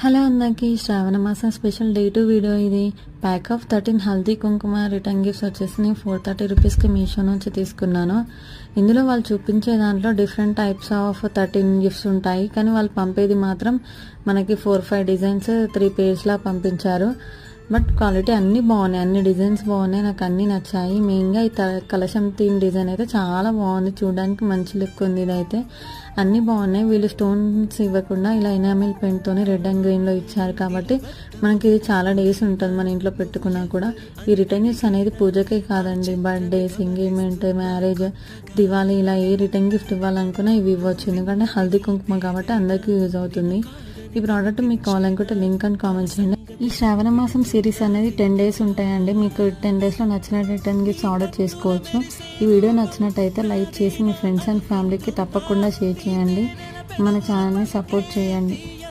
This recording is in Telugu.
హలో అందరికీ శ్రావణ మాసం స్పెషల్ డే 2 వీడియో ఇది. ప్యాక్ ఆఫ్ 13 హల్దీ కుంకుమ రిటర్న్ గిఫ్ట్స్ వచ్చేసి నేను 430 రూపీస్కి మీషో నుంచి తీసుకున్నాను. ఇందులో వాళ్ళు చూపించే దాంట్లో డిఫరెంట్ టైప్స్ ఆఫ్ 13 గిఫ్ట్స్ ఉంటాయి, కానీ వాళ్ళు పంపేది మాత్రం మనకి 4-5 డిజైన్స్ 3 పేజ్లా పంపించారు. బట్ క్వాలిటీ అన్నీ బాగున్నాయి, అన్ని డిజైన్స్ బాగున్నాయి, నాకు అన్నీ నచ్చాయి. మెయిన్గా ఈ కలశం థీమ్ డిజైన్ అయితే చాలా బాగుంది, చూడడానికి మంచి లుక్ ఉంది. ఇదైతే అన్నీ బాగున్నాయి. వీళ్ళు స్టోన్స్ ఇవ్వకుండా ఇలా ఎనామిల్ పెయింట్తోనే రెడ్ అండ్ గ్రీన్లో ఇచ్చారు కాబట్టి మనకి ఇది చాలా డేస్ ఉంటుంది మన ఇంట్లో పెట్టుకున్నా కూడా. ఈ రిటర్న్ గిఫ్ట్స్ అనేది పూజకే కాదండి, బర్త్డేస్, ఎంగేజ్మెంట్, మ్యారేజ్, దివాళీ ఇలా ఏ రిటర్న్ గిఫ్ట్ ఇవ్వాలనుకున్నా ఇవి ఇవ్వచ్చు, ఎందుకంటే హల్దీ కుంకుమ కాబట్టి అందరికీ యూజ్ అవుతుంది. ఈ ప్రోడక్ట్ మీకు కావాలనుకుంటే లింక్ అని కామెంట్ చేయండి. ఈ శ్రావణ మాసం సిరీస్ అనేది 10 డేస్ ఉంటాయండి. మీకు 10 డేస్లో నచ్చిన రిటర్న్ గిఫ్ట్స్ ఆర్డర్ చేసుకోవచ్చు. ఈ వీడియో నచ్చినట్టయితే లైక్ చేసి మీ ఫ్రెండ్స్ అండ్ ఫ్యామిలీకి తప్పకుండా షేర్ చేయండి. మన ఛానల్ని సపోర్ట్ చేయండి.